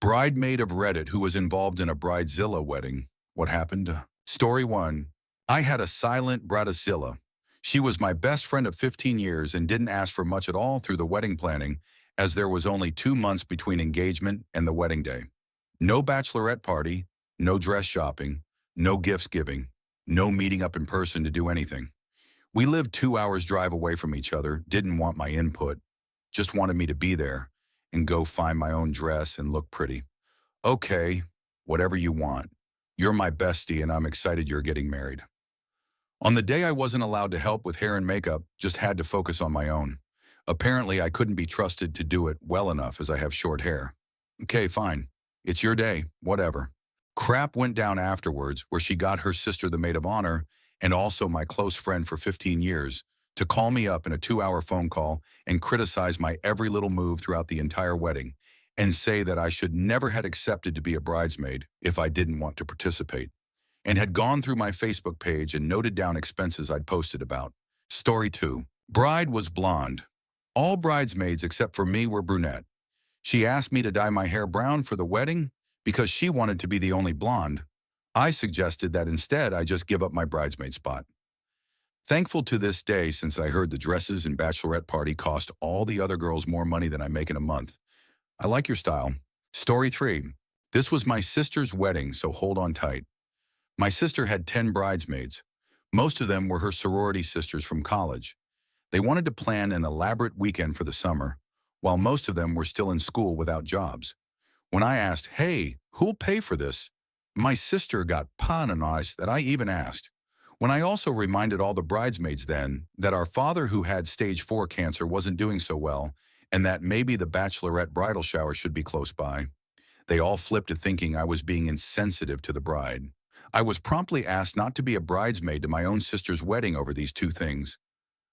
Bridemaid of Reddit who was involved in a Bridezilla wedding. What happened? Story 1. I had a silent Bridezilla. She was my best friend of 15 years and didn't ask for much at all through the wedding planning, as there was only 2 months between engagement and the wedding day. No bachelorette party, no dress shopping, no gifts giving, no meeting up in person to do anything. We lived 2 hours drive away from each other, didn't want my input, just wanted me to be there and go find my own dress and look pretty. Okay, whatever you want. You're my bestie and I'm excited you're getting married. On the day I wasn't allowed to help with hair and makeup, just had to focus on my own. Apparently I couldn't be trusted to do it well enough as I have short hair. Okay, fine. It's your day, whatever. Crap went down afterwards where she got her sister, the maid of honor, and also my close friend for 15 years, to call me up in a 2-hour phone call and criticize my every little move throughout the entire wedding and say that I should never had accepted to be a bridesmaid if I didn't want to participate, and had gone through my Facebook page and noted down expenses I'd posted about. Story 2. Bride was blonde. All bridesmaids except for me were brunette. She asked me to dye my hair brown for the wedding because she wanted to be the only blonde. I suggested that instead I just give up my bridesmaid spot. Thankful to this day since I heard the dresses and bachelorette party cost all the other girls more money than I make in a month. I like your style. Story 3. This was my sister's wedding, so hold on tight. My sister had 10 bridesmaids. Most of them were her sorority sisters from college. They wanted to plan an elaborate weekend for the summer, while most of them were still in school without jobs. When I asked, hey, who'll pay for this? My sister got panonized that I even asked. When I also reminded all the bridesmaids then that our father who had stage 4 cancer wasn't doing so well and that maybe the bachelorette bridal shower should be close by, they all flipped to thinking I was being insensitive to the bride. I was promptly asked not to be a bridesmaid to my own sister's wedding over these two things.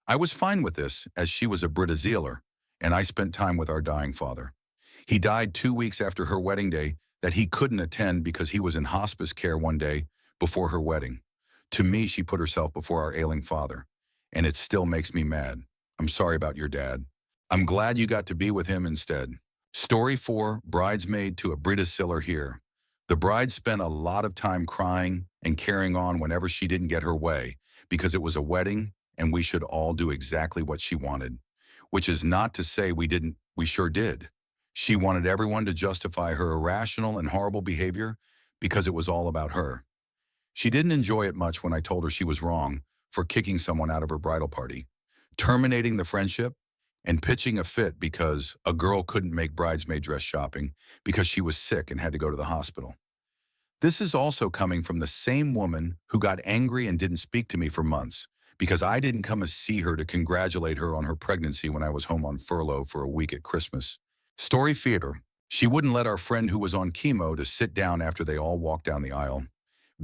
I was fine with this as she was a Bridezilla and I spent time with our dying father. He died 2 weeks after her wedding day that he couldn't attend because he was in hospice care one day before her wedding. To me, she put herself before our ailing father, and it still makes me mad. I'm sorry about your dad. I'm glad you got to be with him instead. Story 4, bridesmaid to a Bridezilla here. The bride spent a lot of time crying and carrying on whenever she didn't get her way because it was a wedding and we should all do exactly what she wanted. Which is not to say we didn't, we sure did. She wanted everyone to justify her irrational and horrible behavior because it was all about her. She didn't enjoy it much when I told her she was wrong for kicking someone out of her bridal party, terminating the friendship, and pitching a fit because a girl couldn't make bridesmaid dress shopping because she was sick and had to go to the hospital. This is also coming from the same woman who got angry and didn't speak to me for months because I didn't come to see her to congratulate her on her pregnancy when I was home on furlough for a week at Christmas. Story theater. She wouldn't let our friend who was on chemo to sit down after they all walked down the aisle.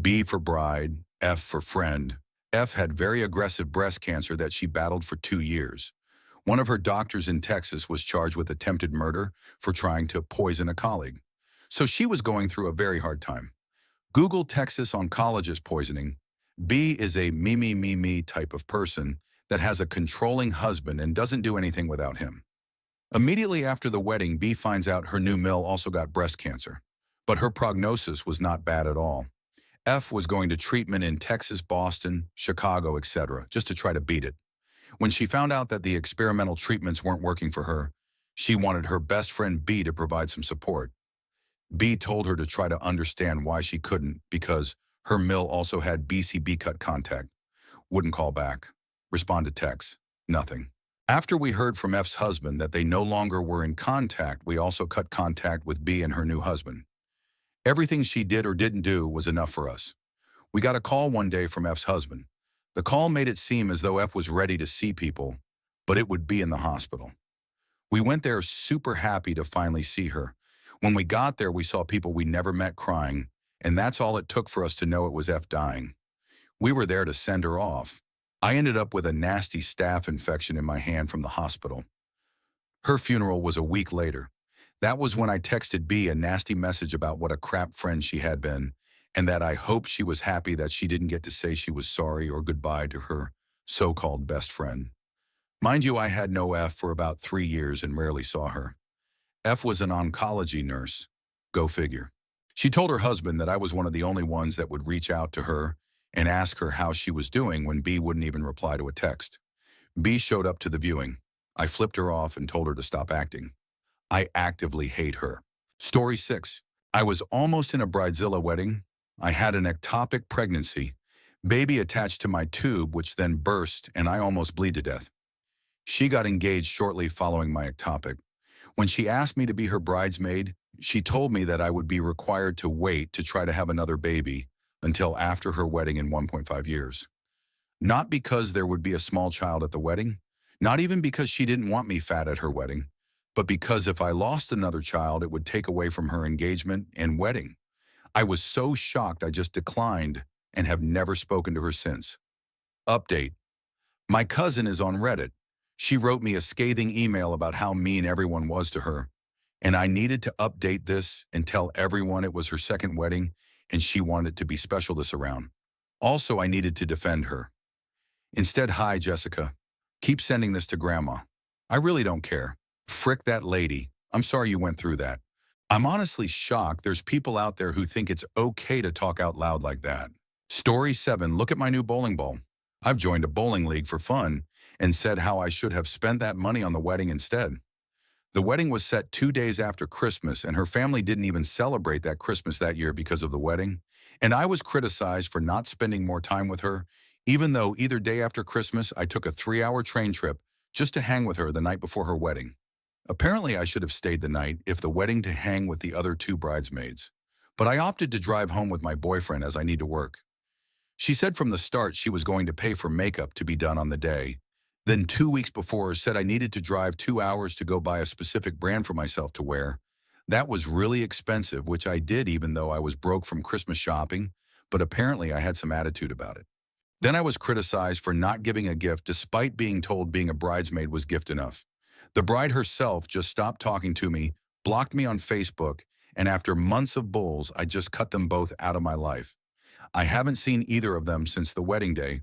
B for bride, F for friend. F had very aggressive breast cancer that she battled for 2 years. One of her doctors in Texas was charged with attempted murder for trying to poison a colleague. So she was going through a very hard time. Google Texas oncologist poisoning. B is a me type of person that has a controlling husband and doesn't do anything without him. Immediately after the wedding, B finds out her new mill also got breast cancer, but her prognosis was not bad at all. F was going to treatment in Texas, Boston, Chicago, etc., just to try to beat it. When she found out that the experimental treatments weren't working for her, she wanted her best friend B to provide some support. B told her to try to understand why she couldn't because her mill also had BCB cut contact. Wouldn't call back. Respond to text. Nothing. After we heard from F's husband that they no longer were in contact, we also cut contact with B and her new husband. Everything she did or didn't do was enough for us. We got a call one day from F's husband. The call made it seem as though F was ready to see people, but it would be in the hospital. We went there super happy to finally see her. When we got there, we saw people we never met crying, and that's all it took for us to know it was F dying. We were there to send her off. I ended up with a nasty staph infection in my hand from the hospital. Her funeral was a week later. That was when I texted B a nasty message about what a crap friend she had been, and that I hoped she was happy that she didn't get to say she was sorry or goodbye to her so-called best friend. Mind you, I had no F for about 3 years and rarely saw her. F was an oncology nurse. Go figure. She told her husband that I was one of the only ones that would reach out to her and ask her how she was doing when B wouldn't even reply to a text. B showed up to the viewing. I flipped her off and told her to stop acting. I actively hate her. Story 6. I was almost in a Bridezilla wedding. I had an ectopic pregnancy. Baby attached to my tube, which then burst, and I almost bleed to death. She got engaged shortly following my ectopic. When she asked me to be her bridesmaid, she told me that I would be required to wait to try to have another baby until after her wedding in 1.5 years. Not because there would be a small child at the wedding, not even because she didn't want me fat at her wedding, but because if I lost another child, it would take away from her engagement and wedding. I was so shocked I just declined and have never spoken to her since. Update. My cousin is on Reddit. She wrote me a scathing email about how mean everyone was to her, and I needed to update this and tell everyone it was her second wedding and she wanted to be special this around. Also, I needed to defend her. Instead, hi, Jessica. Keep sending this to Grandma. I really don't care. Frick that lady. I'm sorry you went through that. I'm honestly shocked there's people out there who think it's okay to talk out loud like that. Story 7. Look at my new bowling ball. I've joined a bowling league for fun and said how I should have spent that money on the wedding instead. The wedding was set 2 days after Christmas, and her family didn't even celebrate that Christmas that year because of the wedding. And I was criticized for not spending more time with her, even though either day after Christmas I took a 3-hour train trip just to hang with her the night before her wedding. Apparently I should have stayed the night if the wedding to hang with the other 2 bridesmaids. But I opted to drive home with my boyfriend as I need to work. She said from the start she was going to pay for makeup to be done on the day. Then 2 weeks before said I needed to drive 2 hours to go buy a specific brand for myself to wear. That was really expensive, which I did even though I was broke from Christmas shopping, but apparently I had some attitude about it. Then I was criticized for not giving a gift despite being told being a bridesmaid was gift enough. The bride herself just stopped talking to me, blocked me on Facebook, and after months of bulls, I just cut them both out of my life. I haven't seen either of them since the wedding day,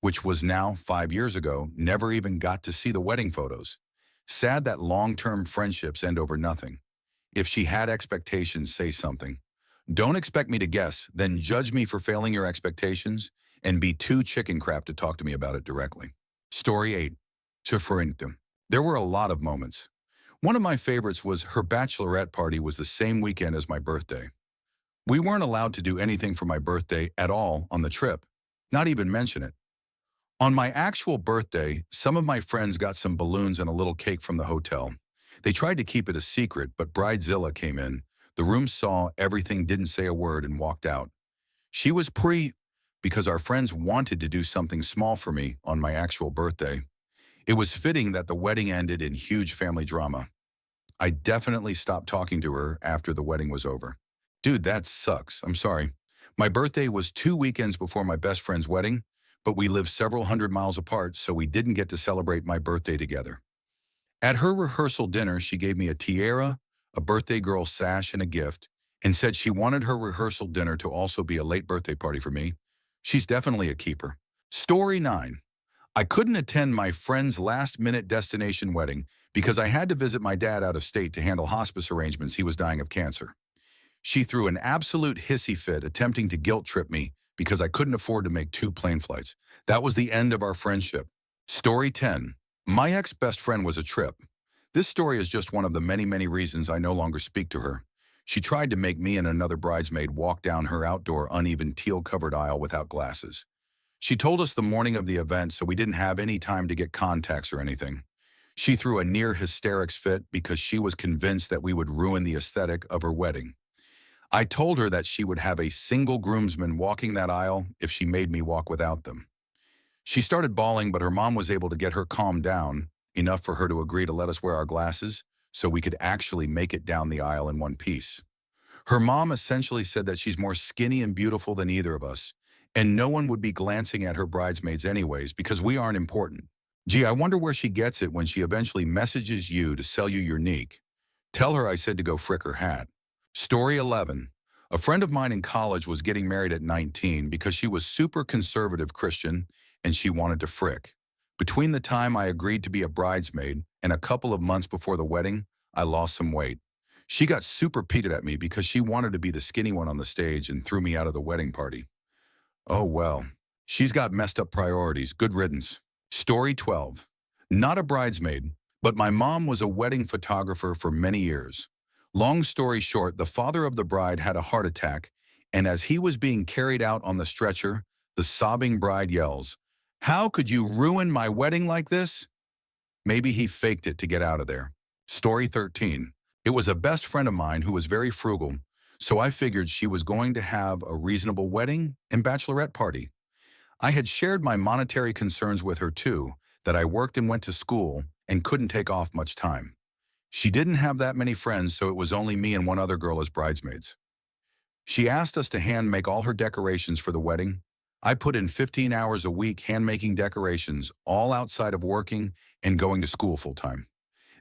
which was now 5 years ago, never even got to see the wedding photos. Sad that long-term friendships end over nothing. If she had expectations, say something. Don't expect me to guess, then judge me for failing your expectations and be too chicken crap to talk to me about it directly. Story 8. Zufrieden. There were a lot of moments. One of my favorites was her bachelorette party was the same weekend as my birthday. We weren't allowed to do anything for my birthday at all on the trip, not even mention it. On my actual birthday, some of my friends got some balloons and a little cake from the hotel. They tried to keep it a secret, but Bridezilla came in. The room saw everything, didn't say a word, and walked out. She was because our friends wanted to do something small for me on my actual birthday. It was fitting that the wedding ended in huge family drama. I definitely stopped talking to her after the wedding was over. Dude, that sucks. I'm sorry. My birthday was 2 weekends before my best friend's wedding, but we live several hundred miles apart, so we didn't get to celebrate my birthday together. At her rehearsal dinner, she gave me a tiara, a birthday girl sash, and a gift, and said she wanted her rehearsal dinner to also be a late birthday party for me. She's definitely a keeper. Story 9. I couldn't attend my friend's last-minute destination wedding because I had to visit my dad out of state to handle hospice arrangements. He was dying of cancer. She threw an absolute hissy fit attempting to guilt trip me because I couldn't afford to make 2 plane flights. That was the end of our friendship. Story 10. My ex-best friend was a trip. This story is just one of the many, many reasons I no longer speak to her. She tried to make me and another bridesmaid walk down her outdoor uneven teal-covered aisle without glasses. She told us the morning of the event so we didn't have any time to get contacts or anything. She threw a near hysterics fit because she was convinced that we would ruin the aesthetic of her wedding. I told her that she would have a single groomsman walking that aisle if she made me walk without them. She started bawling, but her mom was able to get her calmed down enough for her to agree to let us wear our glasses so we could actually make it down the aisle in one piece. Her mom essentially said that she's more skinny and beautiful than either of us, and no one would be glancing at her bridesmaids anyways because we aren't important. Gee, I wonder where she gets it when she eventually messages you to sell you your Neek. Tell her I said to go frick her hat. Story 11. A friend of mine in college was getting married at 19 because she was super conservative Christian and she wanted to frick. Between the time I agreed to be a bridesmaid and a couple of months before the wedding, I lost some weight. She got super peated at me because she wanted to be the skinny one on the stage and threw me out of the wedding party. Oh well, she's got messed up priorities. Good riddance. Story 12. Not a bridesmaid, but my mom was a wedding photographer for many years. Long story short, the father of the bride had a heart attack, and as he was being carried out on the stretcher, the sobbing bride yells, "How could you ruin my wedding like this?" Maybe he faked it to get out of there. Story 13. It was a best friend of mine who was very frugal, so I figured she was going to have a reasonable wedding and bachelorette party. I had shared my monetary concerns with her too, that I worked and went to school and couldn't take off much time. She didn't have that many friends, so it was only me and one other girl as bridesmaids. She asked us to hand make all her decorations for the wedding. I put in 15 hours a week hand making decorations, all outside of working and going to school full time.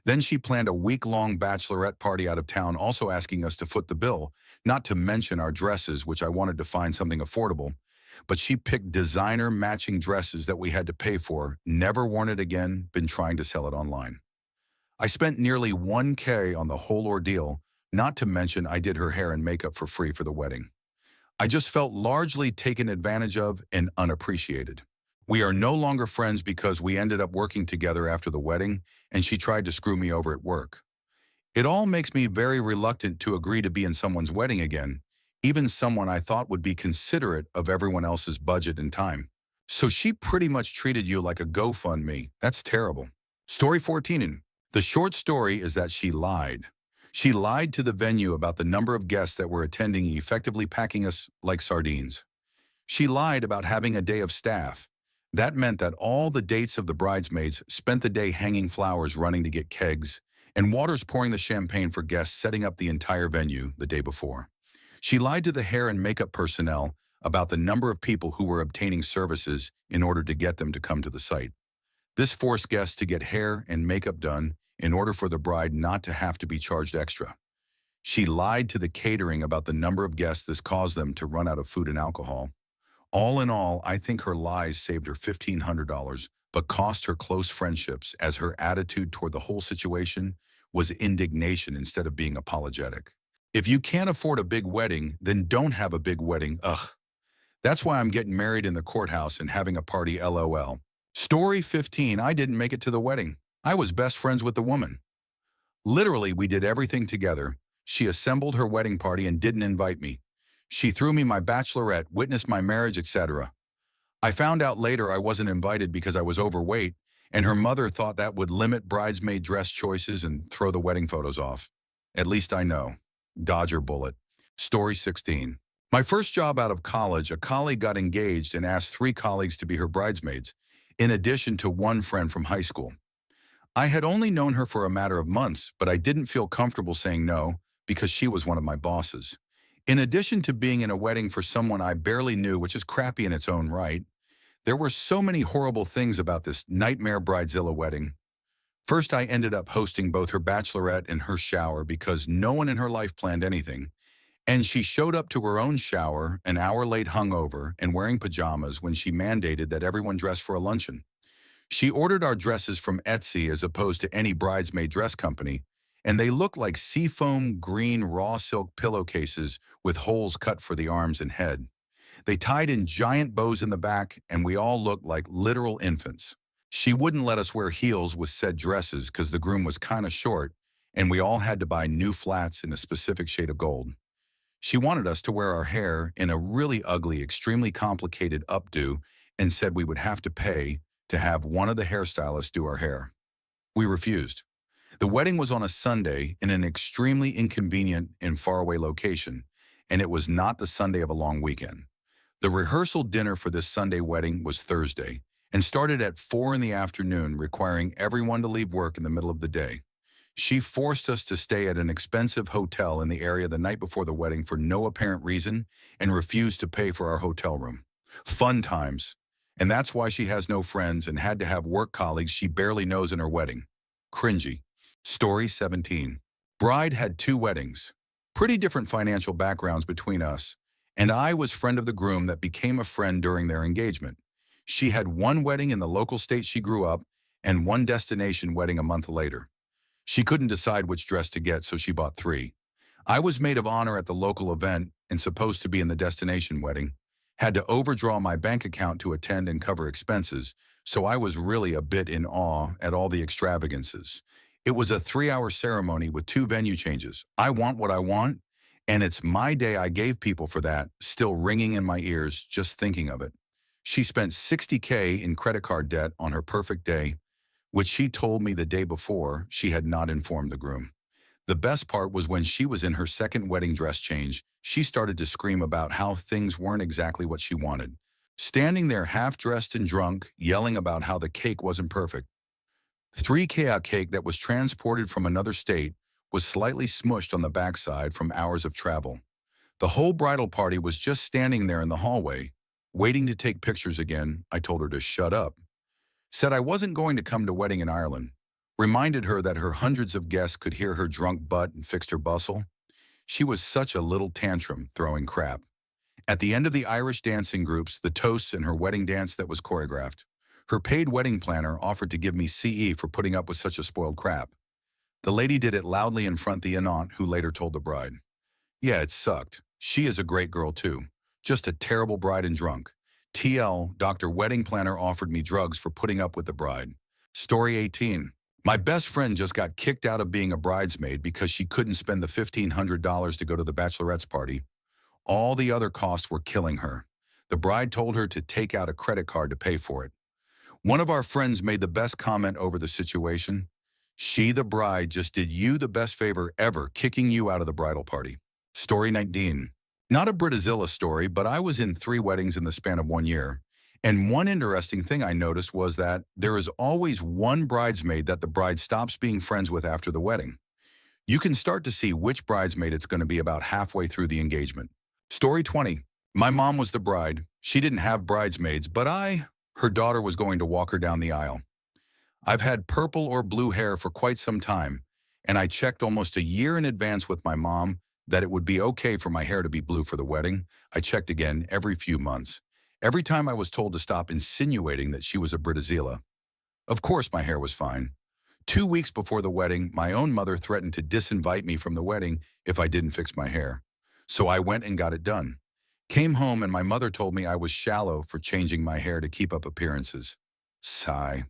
Then she planned a week-long bachelorette party out of town, also asking us to foot the bill, not to mention our dresses, which I wanted to find something affordable. But she picked designer matching dresses that we had to pay for, never worn it again, been trying to sell it online. I spent nearly 1K on the whole ordeal, not to mention I did her hair and makeup for free for the wedding. I just felt largely taken advantage of and unappreciated. We are no longer friends because we ended up working together after the wedding, and she tried to screw me over at work. It all makes me very reluctant to agree to be in someone's wedding again, even someone I thought would be considerate of everyone else's budget and time. So she pretty much treated you like a GoFundMe. That's terrible. Story 14. The short story is that she lied. She lied to the venue about the number of guests that were attending, effectively packing us like sardines. She lied about having a day of staff. That meant that all the dates of the bridesmaids spent the day hanging flowers, running to get kegs, and Waters pouring the champagne for guests, setting up the entire venue the day before. She lied to the hair and makeup personnel about the number of people who were obtaining services in order to get them to come to the site. This forced guests to get hair and makeup done in order for the bride not to have to be charged extra. She lied to the catering about the number of guests this caused them to run out of food and alcohol. All in all, I think her lies saved her $1,500, but cost her close friendships, as her attitude toward the whole situation was indignation instead of being apologetic. If you can't afford a big wedding, then don't have a big wedding. Ugh. That's why I'm getting married in the courthouse and having a party, LOL. Story 15. I didn't make it to the wedding. I was best friends with the woman. Literally, we did everything together. She assembled her wedding party and didn't invite me. She threw me my bachelorette, witnessed my marriage, etc. I found out later I wasn't invited because I was overweight, and her mother thought that would limit bridesmaid dress choices and throw the wedding photos off. At least I know. Dodger bullet. Story 16. My first job out of college, a colleague got engaged and asked 3 colleagues to be her bridesmaids, in addition to one friend from high school. I had only known her for a matter of months, but I didn't feel comfortable saying no because she was one of my bosses. In addition to being in a wedding for someone I barely knew, which is crappy in its own right, there were so many horrible things about this nightmare Bridezilla wedding. First, I ended up hosting both her bachelorette and her shower because no one in her life planned anything, and she showed up to her own shower an hour late, hungover, and wearing pajamas when she mandated that everyone dress for a luncheon. She ordered our dresses from Etsy as opposed to any bridesmaid dress company, and they looked like seafoam green raw silk pillowcases with holes cut for the arms and head. They tied in giant bows in the back, and we all looked like literal infants. She wouldn't let us wear heels with said dresses because the groom was kind of short, and we all had to buy new flats in a specific shade of gold. She wanted us to wear our hair in a really ugly, extremely complicated updo and said we would have to pay to have one of the hairstylists do our hair. We refused. The wedding was on a Sunday in an extremely inconvenient and faraway location, and it was not the Sunday of a long weekend. The rehearsal dinner for this Sunday wedding was Thursday and started at 4 in the afternoon, requiring everyone to leave work in the middle of the day. She forced us to stay at an expensive hotel in the area the night before the wedding for no apparent reason and refused to pay for our hotel room. Fun times. And that's why she has no friends and had to have work colleagues she barely knows in her wedding. Cringy. Story 17. Bride had 2 weddings. Pretty different financial backgrounds between us, and I was friend of the groom that became a friend during their engagement. She had 1 wedding in the local state she grew up and 1 destination wedding a month later. She couldn't decide which dress to get, so she bought 3. I was maid of honor at the local event and supposed to be in the destination wedding. Had to overdraw my bank account to attend and cover expenses, so I was really a bit in awe at all the extravagances. It was a 3-hour ceremony with 2 venue changes. I want what I want, and it's my day I gave people for that, still ringing in my ears just thinking of it. She spent $60K in credit card debt on her perfect day, which she told me the day before she had not informed the groom. The best part was when she was in her second wedding dress change, she started to scream about how things weren't exactly what she wanted. Standing there half-dressed and drunk, yelling about how the cake wasn't perfect. 3K cake that was transported from another state was slightly smushed on the backside from hours of travel. The whole bridal party was just standing there in the hallway, waiting to take pictures again. I told her to shut up. Said I wasn't going to come to wedding in Ireland. Reminded her that her hundreds of guests could hear her drunk butt and fixed her bustle. She was such a little tantrum throwing crap. At the end of the Irish dancing groups, the toasts and her wedding dance that was choreographed, her paid wedding planner offered to give me CE for putting up with such a spoiled crap. The lady did it loudly in front of the aunt, who later told the bride. Yeah, it sucked. She is a great girl too. Just a terrible bride and drunk. TL, Dr. Wedding Planner offered me drugs for putting up with the bride. Story 18. My best friend just got kicked out of being a bridesmaid because she couldn't spend the $1,500 to go to the bachelorette's party. All the other costs were killing her. The bride told her to take out a credit card to pay for it. One of our friends made the best comment over the situation. She, the bride, just did you the best favor ever, kicking you out of the bridal party. Story 19. Not a Bridezilla story, but I was in 3 weddings in the span of 1 year. And one interesting thing I noticed was that there is always one bridesmaid that the bride stops being friends with after the wedding. You can start to see which bridesmaid it's going to be about halfway through the engagement. Story 20. My mom was the bride. She didn't have bridesmaids, but her daughter was going to walk her down the aisle. I've had purple or blue hair for quite some time, and I checked almost a year in advance with my mom that it would be okay for my hair to be blue for the wedding. I checked again every few months. Every time I was told to stop insinuating that she was a Bridezilla. Of course my hair was fine. 2 weeks before the wedding, my own mother threatened to disinvite me from the wedding if I didn't fix my hair. So I went and got it done. Came home and my mother told me I was shallow for changing my hair to keep up appearances. Sigh.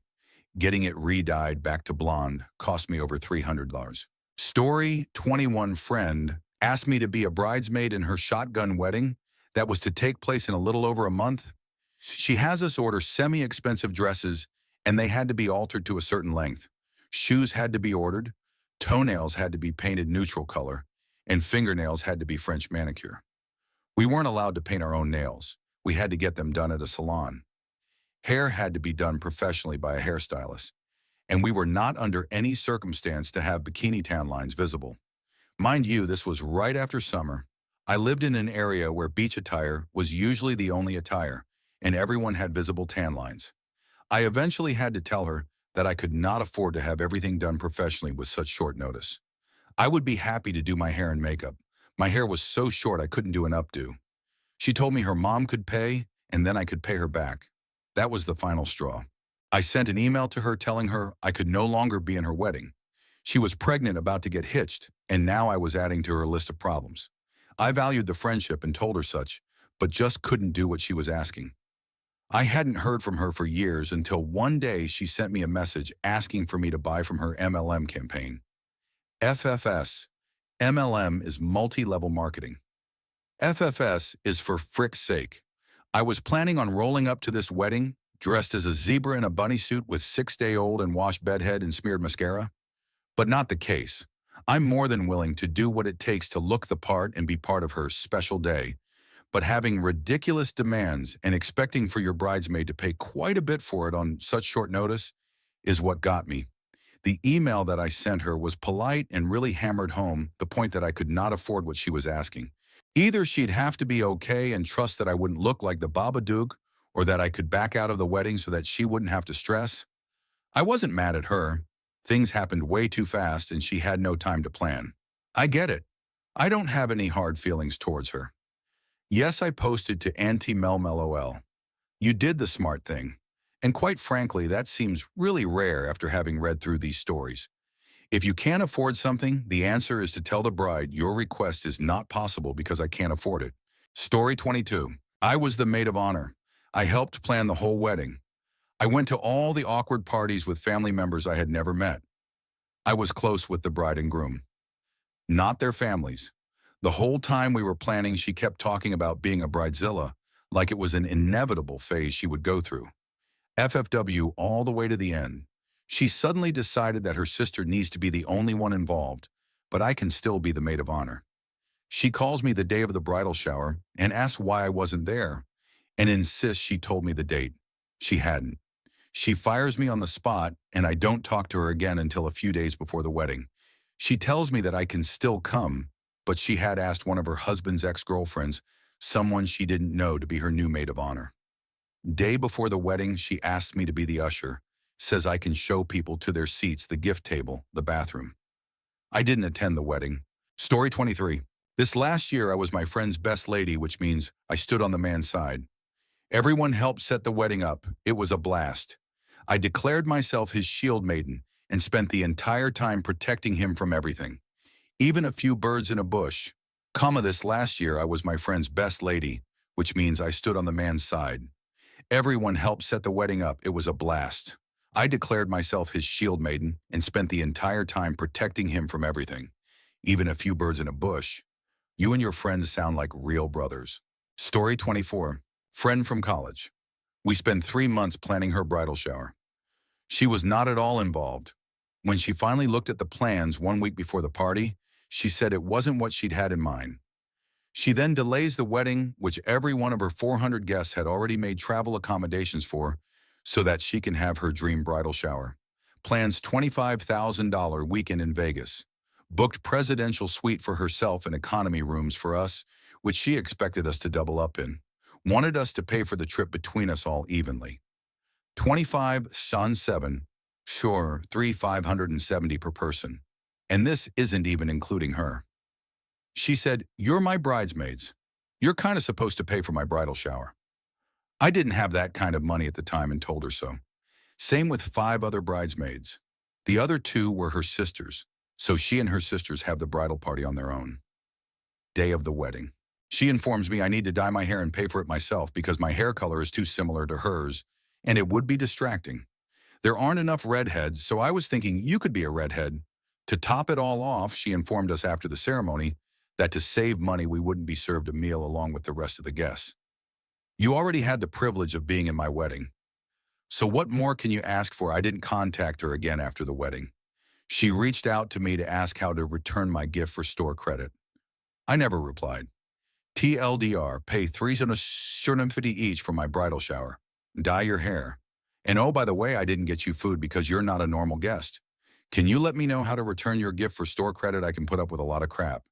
Getting it re-dyed back to blonde cost me over $300. Story 21. Friend asked me to be a bridesmaid in her shotgun wedding that was to take place in a little over a month. She has us order semi-expensive dresses, and they had to be altered to a certain length. Shoes had to be ordered, toenails had to be painted neutral color, and fingernails had to be French manicure. We weren't allowed to paint our own nails. We had to get them done at a salon. Hair had to be done professionally by a hairstylist, and we were not under any circumstance to have bikini tan lines visible. Mind you, this was right after summer. I lived in an area where beach attire was usually the only attire, and everyone had visible tan lines. I eventually had to tell her that I could not afford to have everything done professionally with such short notice. I would be happy to do my hair and makeup. My hair was so short I couldn't do an updo. She told me her mom could pay, and then I could pay her back. That was the final straw. I sent an email to her telling her I could no longer be in her wedding. She was pregnant, about to get hitched, and now I was adding to her list of problems. I valued the friendship and told her such, but just couldn't do what she was asking. I hadn't heard from her for years until one day she sent me a message asking for me to buy from her MLM campaign. FFS. MLM is multi-level marketing. FFS is for frick's sake. I was planning on rolling up to this wedding, dressed as a zebra in a bunny suit with 6-day-old and washed bedhead and smeared mascara. But not the case. I'm more than willing to do what it takes to look the part and be part of her special day. But having ridiculous demands and expecting for your bridesmaid to pay quite a bit for it on such short notice is what got me. The email that I sent her was polite and really hammered home the point that I could not afford what she was asking. Either she'd have to be okay and trust that I wouldn't look like the Babadook, or that I could back out of the wedding so that she wouldn't have to stress. I wasn't mad at her. Things happened way too fast and she had no time to plan. I get it. I don't have any hard feelings towards her. Yes, I posted to anti-Mel-Mel-OL. You did the smart thing. And quite frankly, that seems really rare after having read through these stories. If you can't afford something, the answer is to tell the bride your request is not possible because I can't afford it. Story 22. I was the maid of honor. I helped plan the whole wedding. I went to all the awkward parties with family members I had never met. I was close with the bride and groom, not their families. The whole time we were planning, she kept talking about being a bridezilla, like it was an inevitable phase she would go through. FFW all the way to the end. She suddenly decided that her sister needs to be the only one involved, but I can still be the maid of honor. She calls me the day of the bridal shower and asks why I wasn't there, and insists she told me the date. She hadn't. She fires me on the spot, and I don't talk to her again until a few days before the wedding. She tells me that I can still come, but she had asked one of her husband's ex-girlfriends, someone she didn't know, to be her new maid of honor. Day before the wedding, she asked me to be the usher, says I can show people to their seats, the gift table, the bathroom. I didn't attend the wedding. Story 23. This last year, I was my friend's best lady, which means I stood on the man's side. Everyone helped set the wedding up. It was a blast. I declared myself his shield maiden and spent the entire time protecting him from everything, even a few birds in a bush. This last year, I was my friend's best lady, which means I stood on the man's side. Everyone helped set the wedding up. It was a blast. I declared myself his shield maiden and spent the entire time protecting him from everything, even a few birds in a bush. You and your friends sound like real brothers. Story 24. Friend from college. We spent 3 months planning her bridal shower. She was not at all involved. When she finally looked at the plans 1 week before the party, she said it wasn't what she'd had in mind. She then delays the wedding, which every one of her 400 guests had already made travel accommodations for, so that she can have her dream bridal shower. Plans $25,000 weekend in Vegas. Booked presidential suite for herself and economy rooms for us, which she expected us to double up in. Wanted us to pay for the trip between us all evenly. 25 on 7, sure, 3,570 per person. And this isn't even including her. She said, "You're my bridesmaids. You're kind of supposed to pay for my bridal shower." I didn't have that kind of money at the time and told her so. Same with 5 other bridesmaids. The other 2 were her sisters, so she and her sisters have the bridal party on their own. Day of the wedding. She informs me I need to dye my hair and pay for it myself because my hair color is too similar to hers, and it would be distracting. There aren't enough redheads, so I was thinking you could be a redhead. To top it all off, she informed us after the ceremony that to save money we wouldn't be served a meal along with the rest of the guests. You already had the privilege of being in my wedding. So what more can you ask for? I didn't contact her again after the wedding. She reached out to me to ask how to return my gift for store credit. I never replied. TLDR, pay $350 each for my bridal shower. Dye your hair. And oh, by the way, I didn't get you food because you're not a normal guest. Can you let me know how to return your gift for store credit? I can put up with a lot of crap.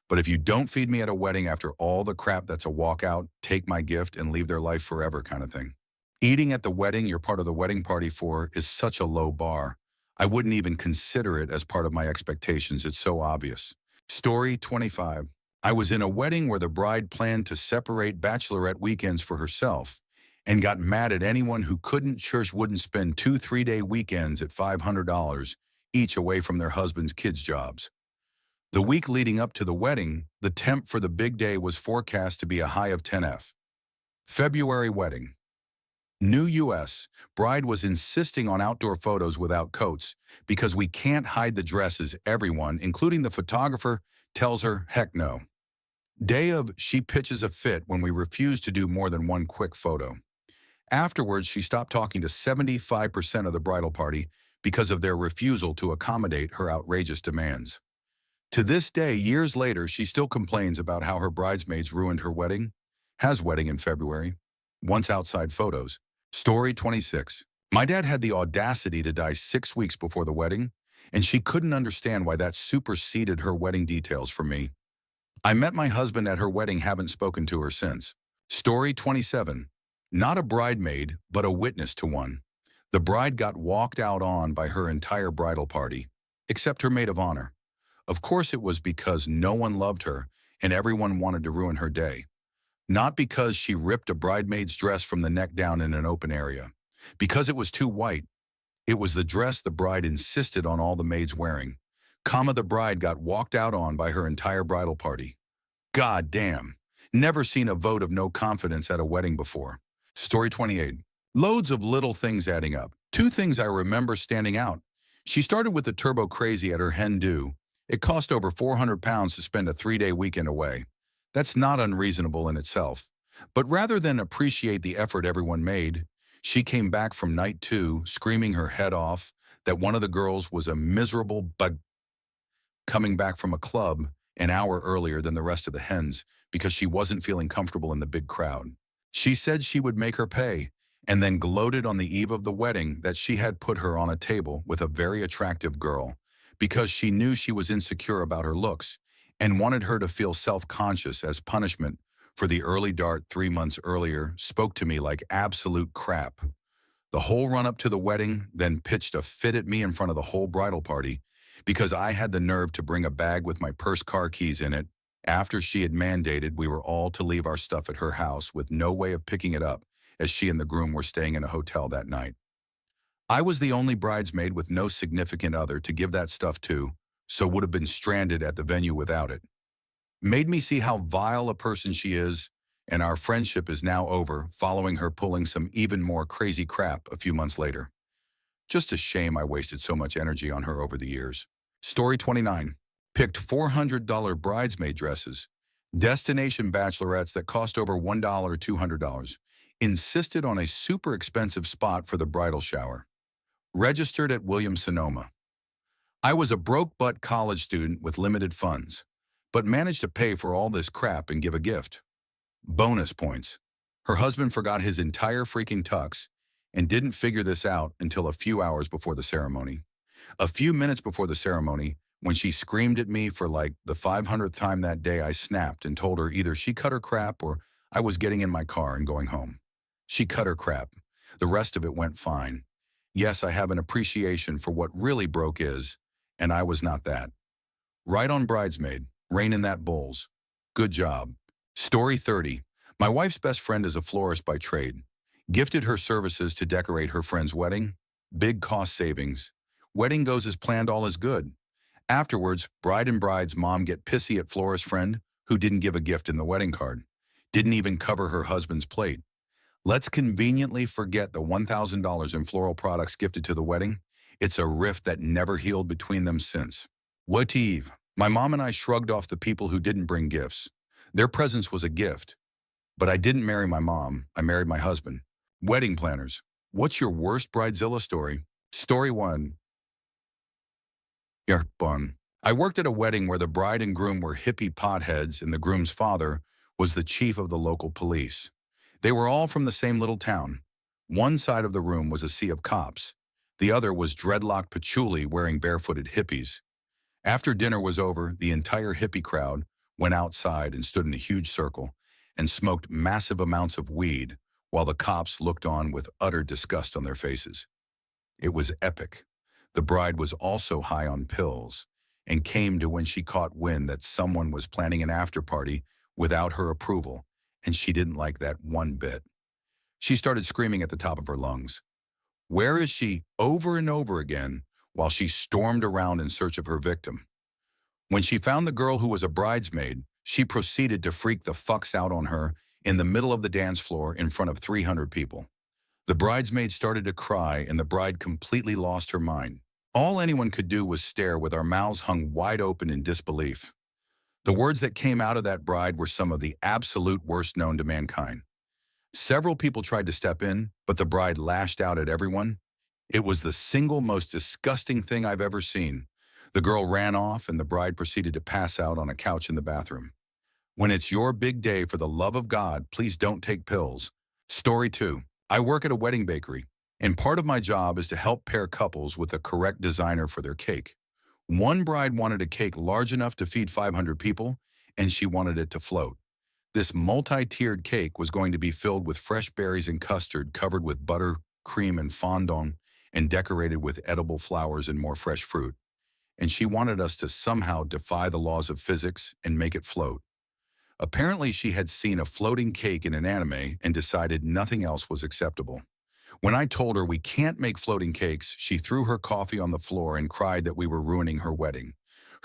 But if you don't feed me at a wedding after all the crap, that's a walkout, take my gift and leave their life forever kind of thing. Eating at the wedding you're part of the wedding party for is such a low bar. I wouldn't even consider it as part of my expectations. It's so obvious. Story 25. I was in a wedding where the bride planned to separate bachelorette weekends for herself and got mad at anyone who wouldn't spend 2 3-day weekends at $500 each away from their husband's kids' jobs. The week leading up to the wedding, the temp for the big day was forecast to be a high of 10F. February wedding. New U.S. Bride was insisting on outdoor photos without coats because we can't hide the dresses. Everyone, including the photographer, tells her, heck no. Day of, she pitches a fit when we refuse to do more than one quick photo. Afterwards, she stopped talking to 75% of the bridal party because of their refusal to accommodate her outrageous demands. To this day, years later, she still complains about how her bridesmaids ruined her wedding. Has wedding in February. Wants outside photos. Story 26. My dad had the audacity to die 6 weeks before the wedding, and she couldn't understand why that superseded her wedding details for me. I met my husband at her wedding, haven't spoken to her since. Story 27. Not a bridemaid, but a witness to one. The bride got walked out on by her entire bridal party, except her maid of honor. Of course it was because no one loved her and everyone wanted to ruin her day. Not because she ripped a bridemaid's dress from the neck down in an open area. Because it was too white. It was the dress the bride insisted on all the maids wearing. The bride got walked out on by her entire bridal party. God damn. Never seen a vote of no confidence at a wedding before. Story 28. Loads of little things adding up. Two things I remember standing out. She started with the turbo crazy at her hen do. It cost over 400 pounds to spend a 3-day weekend away. That's not unreasonable in itself. But rather than appreciate the effort everyone made, she came back from night 2 screaming her head off that one of the girls was a miserable bug coming back from a club an hour earlier than the rest of the hens because she wasn't feeling comfortable in the big crowd. She said she would make her pay, and then gloated on the eve of the wedding that she had put her on a table with a very attractive girl because she knew she was insecure about her looks and wanted her to feel self-conscious as punishment for the early dart 3 months earlier. Spoke to me like absolute crap. The whole run-up to the wedding, then pitched a fit at me in front of the whole bridal party because I had the nerve to bring a bag with my purse car keys in it after she had mandated we were all to leave our stuff at her house with no way of picking it up as she and the groom were staying in a hotel that night. I was the only bridesmaid with no significant other to give that stuff to, so would have been stranded at the venue without it. Made me see how vile a person she is, and our friendship is now over following her pulling some even more crazy crap a few months later. Just a shame I wasted so much energy on her over the years. Story 29. Picked $400 bridesmaid dresses. Destination bachelorettes that cost over $1 or $200. Insisted on a super expensive spot for the bridal shower. Registered at Williams-Sonoma. I was a broke-butt college student with limited funds, but managed to pay for all this crap and give a gift. Bonus points. Her husband forgot his entire freaking tux and didn't figure this out until a few hours before the ceremony. A few minutes before the ceremony, when she screamed at me for like the 500th time that day, I snapped and told her either she cut her crap or I was getting in my car and going home. She cut her crap. The rest of it went fine. Yes, I have an appreciation for what really broke is, and I was not that. Right on bridesmaid, rein in that bulls. Good job. Story 30. My wife's best friend is a florist by trade. Gifted her services to decorate her friend's wedding. Big cost savings. Wedding goes as planned, all is good. Afterwards, bride and bride's mom get pissy at florist friend who didn't give a gift in the wedding card. Didn't even cover her husband's plate. Let's conveniently forget the $1,000 in floral products gifted to the wedding. It's a rift that never healed between them since. What Eve? My mom and I shrugged off the people who didn't bring gifts. Their presence was a gift. But I didn't marry my mom, I married my husband. Wedding planners. What's your worst Bridezilla story? Story 1. Bun. I worked at a wedding where the bride and groom were hippie potheads and the groom's father was the chief of the local police. They were all from the same little town. One side of the room was a sea of cops. The other was dreadlocked patchouli wearing barefooted hippies. After dinner was over, the entire hippie crowd went outside and stood in a huge circle and smoked massive amounts of weed while the cops looked on with utter disgust on their faces. It was epic. The bride was also high on pills and came to when she caught wind that someone was planning an after-party without her approval, and she didn't like that one bit. She started screaming at the top of her lungs. Where is she? Over and over again, while she stormed around in search of her victim. When she found the girl who was a bridesmaid, she proceeded to freak the fucks out on her in the middle of the dance floor in front of 300 people. The bridesmaid started to cry and the bride completely lost her mind. All anyone could do was stare with our mouths hung wide open in disbelief. The words that came out of that bride were some of the absolute worst known to mankind. Several people tried to step in, but the bride lashed out at everyone. It was the single most disgusting thing I've ever seen. The girl ran off and the bride proceeded to pass out on a couch in the bathroom. When it's your big day, for the love of God, please don't take pills. Story 2. I work at a wedding bakery, and part of my job is to help pair couples with the correct designer for their cake. One bride wanted a cake large enough to feed 500 people, and she wanted it to float. This multi-tiered cake was going to be filled with fresh berries and custard covered with butter, cream, and fondant, and decorated with edible flowers and more fresh fruit. And she wanted us to somehow defy the laws of physics and make it float. Apparently, she had seen a floating cake in an anime and decided nothing else was acceptable. When I told her we can't make floating cakes, she threw her coffee on the floor and cried that we were ruining her wedding.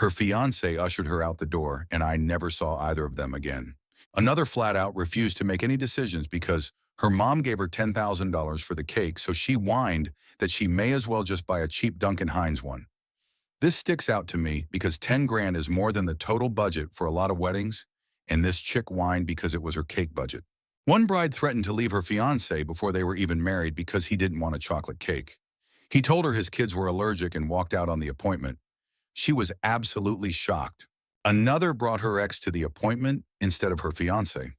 Her fiancé ushered her out the door, and I never saw either of them again. Another flat out refused to make any decisions because her mom gave her $10,000 for the cake, so she whined that she may as well just buy a cheap Duncan Hines one. This sticks out to me because 10 grand is more than the total budget for a lot of weddings, and this chick whined because it was her cake budget. One bride threatened to leave her fiancé before they were even married because he didn't want a chocolate cake. He told her his kids were allergic and walked out on the appointment. She was absolutely shocked. Another brought her ex to the appointment instead of her fiancé.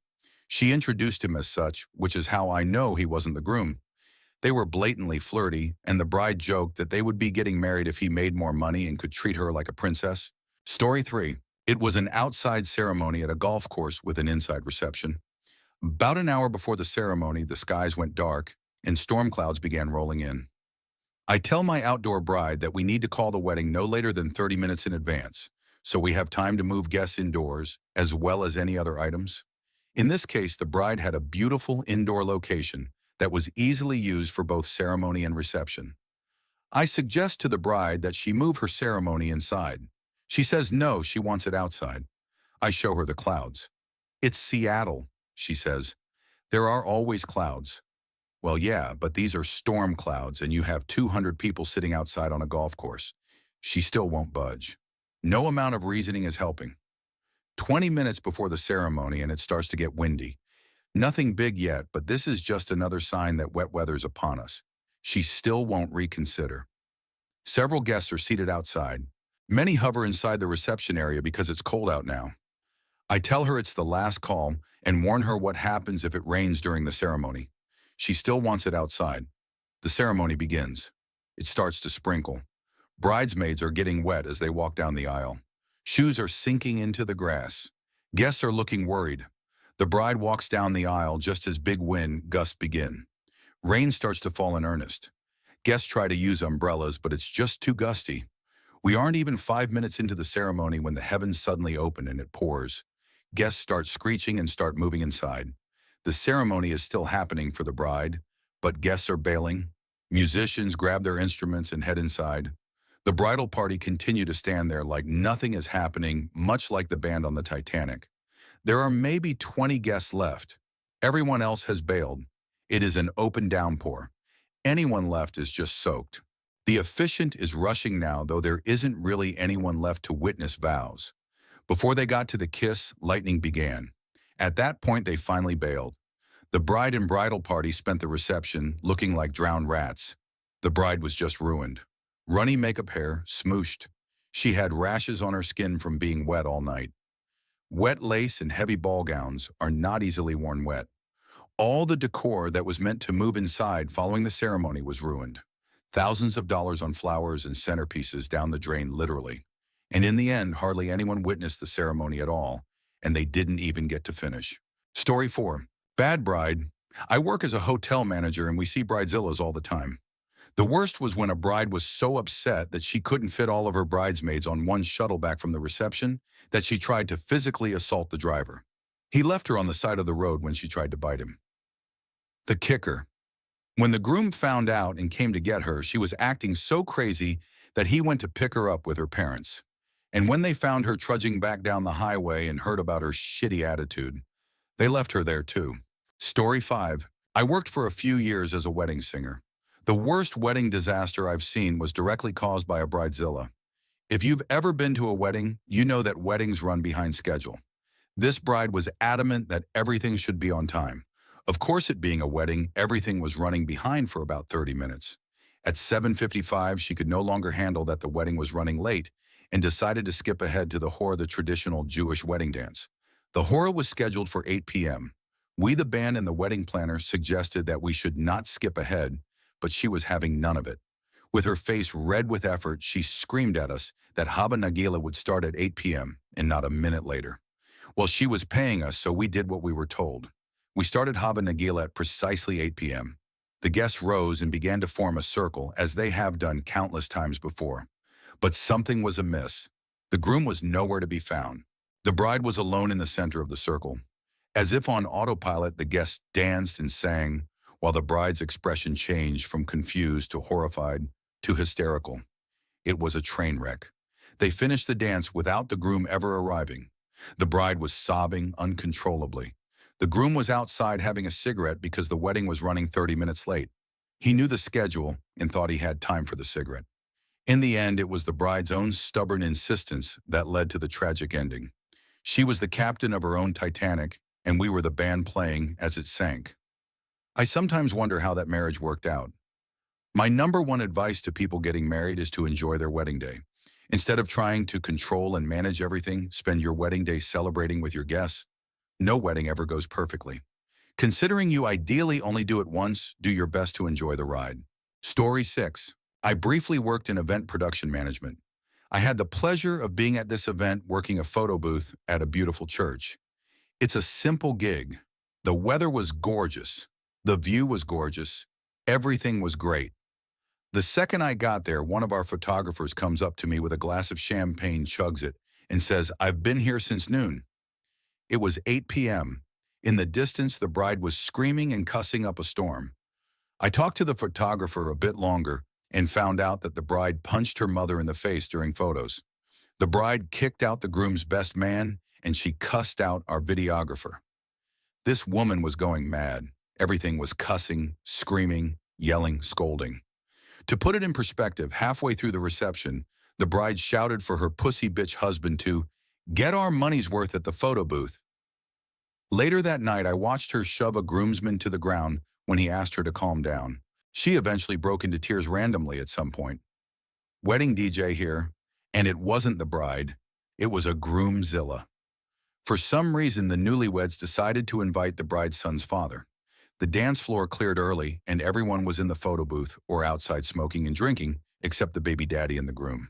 She introduced him as such, which is how I know he wasn't the groom. They were blatantly flirty, and the bride joked that they would be getting married if he made more money and could treat her like a princess. Story 3. It was an outside ceremony at a golf course with an inside reception. About an hour before the ceremony, the skies went dark, and storm clouds began rolling in. I tell my outdoor bride that we need to call the wedding no later than 30 minutes in advance, so we have time to move guests indoors, as well as any other items. In this case, the bride had a beautiful indoor location that was easily used for both ceremony and reception. I suggest to the bride that she move her ceremony inside. She says no, she wants it outside. I show her the clouds. It's Seattle, she says. There are always clouds. Well, yeah, but these are storm clouds and you have 200 people sitting outside on a golf course. She still won't budge. No amount of reasoning is helping. 20 minutes before the ceremony and it starts to get windy. Nothing big yet, but this is just another sign that wet weather's upon us. She still won't reconsider. Several guests are seated outside. Many hover inside the reception area because it's cold out now. I tell her it's the last call and warn her what happens if it rains during the ceremony. She still wants it outside. The ceremony begins. It starts to sprinkle. Bridesmaids are getting wet as they walk down the aisle. Shoes are sinking into the grass. Guests are looking worried. The bride walks down the aisle just as big wind gusts begin. Rain starts to fall in earnest. Guests try to use umbrellas, but it's just too gusty. We aren't even 5 minutes into the ceremony when the heavens suddenly open and it pours. Guests start screeching and start moving inside. The ceremony is still happening for the bride, but guests are bailing. Musicians grab their instruments and head inside. The bridal party continue to stand there like nothing is happening, much like the band on the Titanic. There are maybe 20 guests left. Everyone else has bailed. It is an open downpour. Anyone left is just soaked. The officiant is rushing now, though there isn't really anyone left to witness vows. Before they got to the kiss, lightning began. At that point, they finally bailed. The bride and bridal party spent the reception looking like drowned rats. The bride was just ruined. Runny makeup hair, smooshed. She had rashes on her skin from being wet all night. Wet lace and heavy ball gowns are not easily worn wet. All the decor that was meant to move inside following the ceremony was ruined. Thousands of dollars on flowers and centerpieces down the drain, literally. And in the end, hardly anyone witnessed the ceremony at all, and they didn't even get to finish. Story 4. Bad bride. I work as a hotel manager and we see bridezillas all the time. The worst was when a bride was so upset that she couldn't fit all of her bridesmaids on one shuttle back from the reception that she tried to physically assault the driver. He left her on the side of the road when she tried to bite him. The kicker. When the groom found out and came to get her, she was acting so crazy that he went to pick her up with her parents. And when they found her trudging back down the highway and heard about her shitty attitude, they left her there too. Story 5. I worked for a few years as a wedding singer. The worst wedding disaster I've seen was directly caused by a bridezilla. If you've ever been to a wedding, you know that weddings run behind schedule. This bride was adamant that everything should be on time. Of course, it being a wedding, everything was running behind for about 30 minutes. At 7:55, she could no longer handle that the wedding was running late and decided to skip ahead to the hora, the traditional Jewish wedding dance. The hora was scheduled for 8 p.m. We, the band and the wedding planner, suggested that we should not skip ahead, but she was having none of it. With her face red with effort, she screamed at us that Hava Nagila would start at 8 p.m. and not a minute later. Well, she was paying us, so we did what we were told. We started Hava Nagila at precisely 8 p.m. The guests rose and began to form a circle, as they have done countless times before. But something was amiss. The groom was nowhere to be found. The bride was alone in the center of the circle. As if on autopilot, the guests danced and sang, while the bride's expression changed from confused to horrified to hysterical. It was a train wreck. They finished the dance without the groom ever arriving. The bride was sobbing uncontrollably. The groom was outside having a cigarette because the wedding was running 30 minutes late. He knew the schedule and thought he had time for the cigarette. In the end, it was the bride's own stubborn insistence that led to the tragic ending. She was the captain of her own Titanic, and we were the band playing as it sank. I sometimes wonder how that marriage worked out. My number one advice to people getting married is to enjoy their wedding day. Instead of trying to control and manage everything, spend your wedding day celebrating with your guests. No wedding ever goes perfectly. Considering you ideally only do it once, do your best to enjoy the ride. Story 6. I briefly worked in event production management. I had the pleasure of being at this event working a photo booth at a beautiful church. It's a simple gig. The weather was gorgeous. The view was gorgeous. Everything was great. The second I got there, one of our photographers comes up to me with a glass of champagne, chugs it, and says, "I've been here since noon." It was 8 p.m. In the distance, the bride was screaming and cussing up a storm. I talked to the photographer a bit longer and found out that the bride punched her mother in the face during photos. The bride kicked out the groom's best man, and she cussed out our videographer. This woman was going mad. Everything was cussing, screaming, yelling, scolding. To put it in perspective, halfway through the reception, the bride shouted for her pussy bitch husband to get our money's worth at the photo booth. Later that night, I watched her shove a groomsman to the ground when he asked her to calm down. She eventually broke into tears randomly at some point. Wedding DJ here, and it wasn't the bride, it was a Groomzilla. For some reason, the newlyweds decided to invite the bride's son's father. The dance floor cleared early, and everyone was in the photo booth or outside smoking and drinking, except the baby daddy and the groom.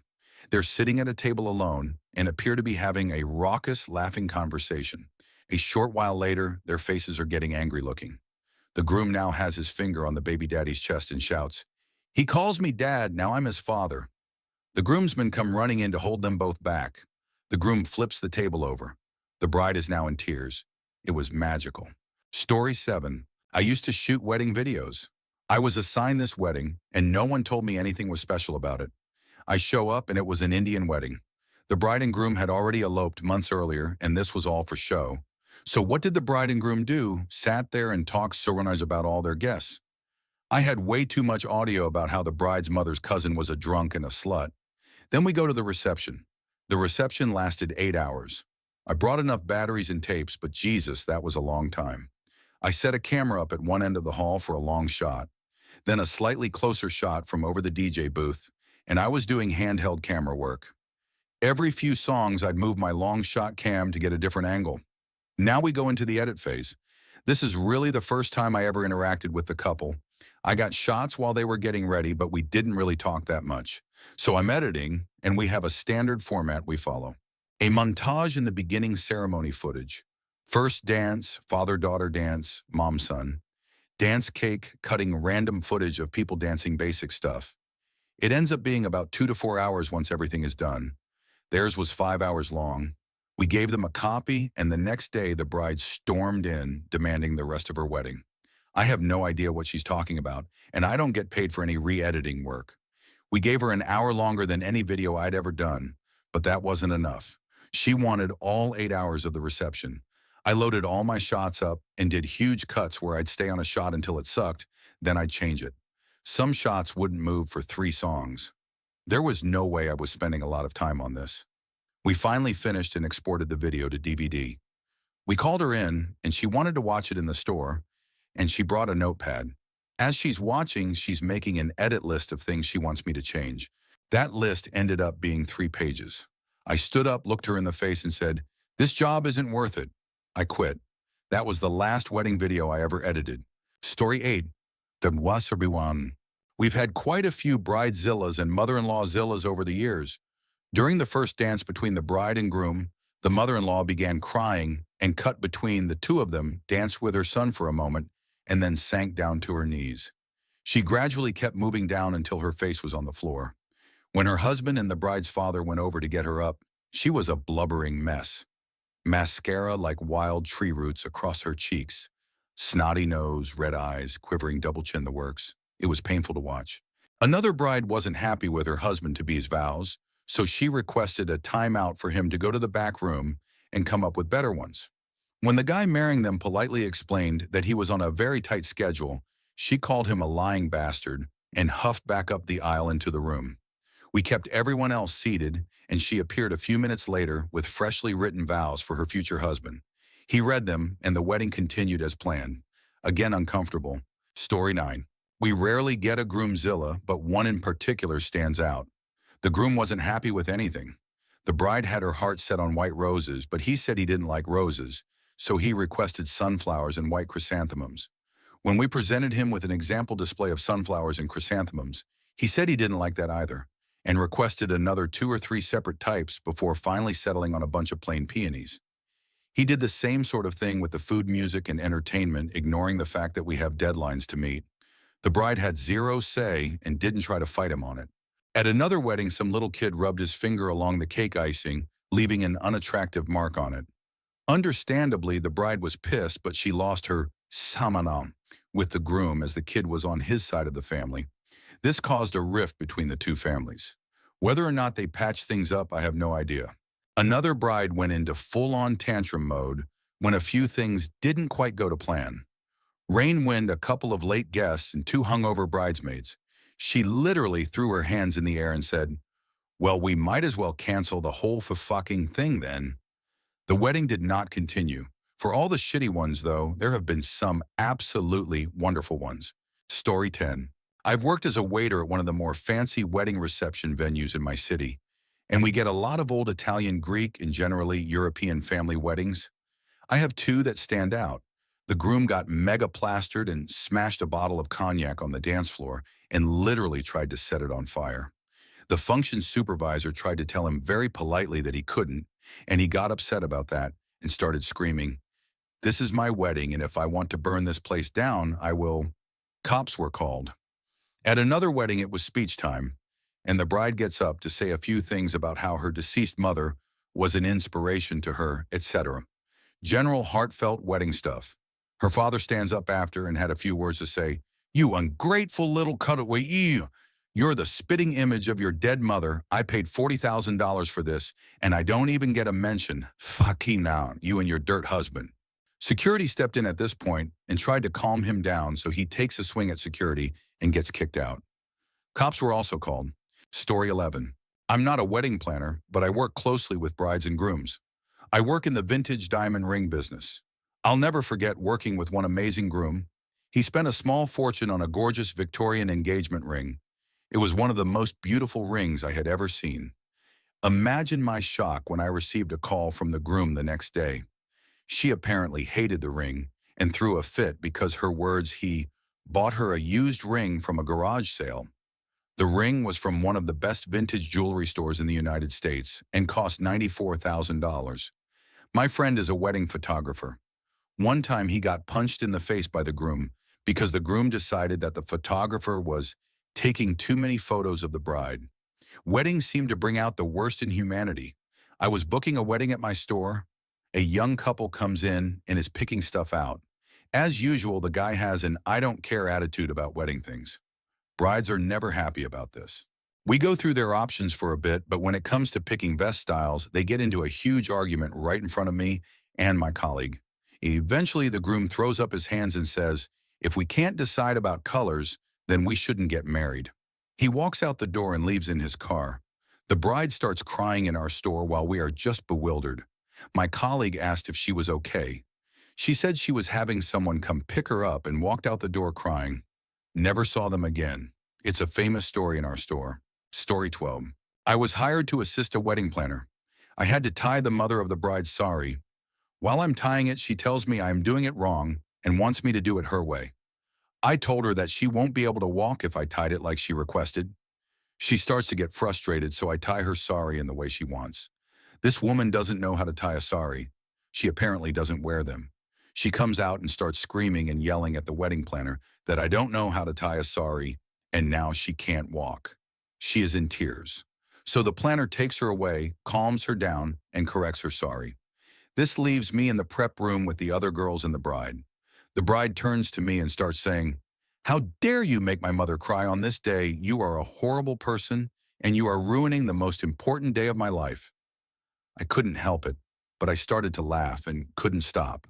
They're sitting at a table alone and appear to be having a raucous, laughing conversation. A short while later, their faces are getting angry looking. The groom now has his finger on the baby daddy's chest and shouts, "He calls me dad, now I'm his father." The groomsmen come running in to hold them both back. The groom flips the table over. The bride is now in tears. It was magical. Story 7. I used to shoot wedding videos. I was assigned this wedding, and no one told me anything was special about it. I show up, and it was an Indian wedding. The bride and groom had already eloped months earlier, and this was all for show. So what did the bride and groom do? Sat there and talked Suranage about all their guests. I had way too much audio about how the bride's mother's cousin was a drunk and a slut. Then we go to the reception. The reception lasted 8 hours. I brought enough batteries and tapes, but Jesus, that was a long time. I set a camera up at one end of the hall for a long shot, then a slightly closer shot from over the DJ booth, and I was doing handheld camera work. Every few songs, I'd move my long shot cam to get a different angle. Now we go into the edit phase. This is really the first time I ever interacted with the couple. I got shots while they were getting ready, but we didn't really talk that much. So I'm editing, and we have a standard format we follow. A montage in the beginning ceremony footage. First dance, father-daughter dance, mom-son. Dance cake, cutting random footage of people dancing basic stuff. It ends up being about 2 to 4 hours once everything is done. Theirs was 5 hours long. We gave them a copy, and the next day the bride stormed in, demanding the rest of her wedding. I have no idea what she's talking about, and I don't get paid for any re-editing work. We gave her an hour longer than any video I'd ever done, but that wasn't enough. She wanted all 8 hours of the reception. I loaded all my shots up and did huge cuts where I'd stay on a shot until it sucked, then I'd change it. Some shots wouldn't move for 3 songs. There was no way I was spending a lot of time on this. We finally finished and exported the video to DVD. We called her in, and she wanted to watch it in the store, and she brought a notepad. As she's watching, she's making an edit list of things she wants me to change. That list ended up being 3 pages. I stood up, looked her in the face, and said, "This job isn't worth it." I quit. That was the last wedding video I ever edited. Story 8. The Wasabiwan. We've had quite a few Bridezillas and mother-in-law Zillas over the years. During the first dance between the bride and groom, the mother-in-law began crying and cut between the two of them, danced with her son for a moment, and then sank down to her knees. She gradually kept moving down until her face was on the floor. When her husband and the bride's father went over to get her up, she was a blubbering mess. Mascara like wild tree roots across her cheeks. Snotty nose, red eyes, quivering double chin, the works. It was painful to watch. Another bride wasn't happy with her husband to be his vows, so she requested a timeout for him to go to the back room and come up with better ones. When the guy marrying them politely explained that he was on a very tight schedule, she called him a lying bastard and huffed back up the aisle into the room. We kept everyone else seated, and she appeared a few minutes later with freshly written vows for her future husband. He read them, and the wedding continued as planned. Again uncomfortable. Story 9. We rarely get a Groomzilla, but one in particular stands out. The groom wasn't happy with anything. The bride had her heart set on white roses, but he said he didn't like roses, so he requested sunflowers and white chrysanthemums. When we presented him with an example display of sunflowers and chrysanthemums, he said he didn't like that either, and requested another 2 or 3 separate types before finally settling on a bunch of plain peonies. He did the same sort of thing with the food, music, and entertainment, ignoring the fact that we have deadlines to meet. The bride had zero say and didn't try to fight him on it. At another wedding, some little kid rubbed his finger along the cake icing, leaving an unattractive mark on it. Understandably, the bride was pissed, but she lost her samanam with the groom as the kid was on his side of the family. This caused a rift between the two families. Whether or not they patched things up, I have no idea. Another bride went into full-on tantrum mode when a few things didn't quite go to plan. Rain, wind, a couple of late guests, and 2 hungover bridesmaids. She literally threw her hands in the air and said, "Well, we might as well cancel the whole fucking thing then." The wedding did not continue. For all the shitty ones, though, there have been some absolutely wonderful ones. Story 10. I've worked as a waiter at one of the more fancy wedding reception venues in my city, and we get a lot of old Italian, Greek, and generally European family weddings. I have 2 that stand out. The groom got mega plastered and smashed a bottle of cognac on the dance floor and literally tried to set it on fire. The function supervisor tried to tell him very politely that he couldn't, and he got upset about that and started screaming, "This is my wedding, and if I want to burn this place down, I will." Cops were called. At another wedding, it was speech time, and the bride gets up to say a few things about how her deceased mother was an inspiration to her, etc. General heartfelt wedding stuff. Her father stands up after and had a few words to say, "You ungrateful little cutaway, you're the spitting image of your dead mother. I paid $40,000 for this, and I don't even get a mention. Fucking now, you and your dirt husband." Security stepped in at this point and tried to calm him down, so he takes a swing at security and gets kicked out. Cops were also called. Story 11. I'm not a wedding planner, but I work closely with brides and grooms. I work in the vintage diamond ring business. I'll never forget working with one amazing groom. He spent a small fortune on a gorgeous Victorian engagement ring. It was one of the most beautiful rings I had ever seen. Imagine my shock when I received a call from the groom the next day. She apparently hated the ring and threw a fit because her words, he bought her a used ring from a garage sale. The ring was from one of the best vintage jewelry stores in the United States and cost $94,000. My friend is a wedding photographer. One time he got punched in the face by the groom because the groom decided that the photographer was taking too many photos of the bride. Weddings seem to bring out the worst in humanity. I was booking a wedding at my store. A young couple comes in and is picking stuff out. As usual, the guy has an "I don't care" attitude about wedding things. Brides are never happy about this. We go through their options for a bit, but when it comes to picking vest styles, they get into a huge argument right in front of me and my colleague. Eventually, the groom throws up his hands and says, "If we can't decide about colors, then we shouldn't get married." He walks out the door and leaves in his car. The bride starts crying in our store while we are just bewildered. My colleague asked if she was okay. She said she was having someone come pick her up and walked out the door crying. Never saw them again. It's a famous story in our store. Story 12. I was hired to assist a wedding planner. I had to tie the mother of the bride's sari. While I'm tying it, she tells me I am doing it wrong and wants me to do it her way. I told her that she won't be able to walk if I tied it like she requested. She starts to get frustrated, so I tie her sari in the way she wants. This woman doesn't know how to tie a sari. She apparently doesn't wear them. She comes out and starts screaming and yelling at the wedding planner that I don't know how to tie a sari, and now she can't walk. She is in tears. So the planner takes her away, calms her down, and corrects her sari. This leaves me in the prep room with the other girls and the bride. The bride turns to me and starts saying, "How dare you make my mother cry on this day? You are a horrible person, and you are ruining the most important day of my life." I couldn't help it, but I started to laugh and couldn't stop.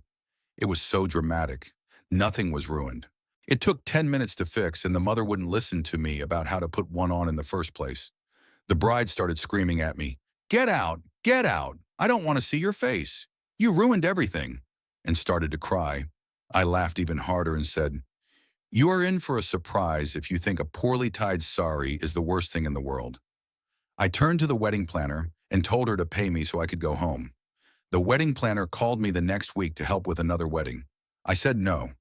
It was so dramatic. Nothing was ruined. It took 10 minutes to fix, and the mother wouldn't listen to me about how to put one on in the first place. The bride started screaming at me, "Get out! Get out! I don't want to see your face. You ruined everything," and started to cry. I laughed even harder and said, "You are in for a surprise if you think a poorly tied sari is the worst thing in the world." I turned to the wedding planner and told her to pay me so I could go home. The wedding planner called me the next week to help with another wedding. I said no.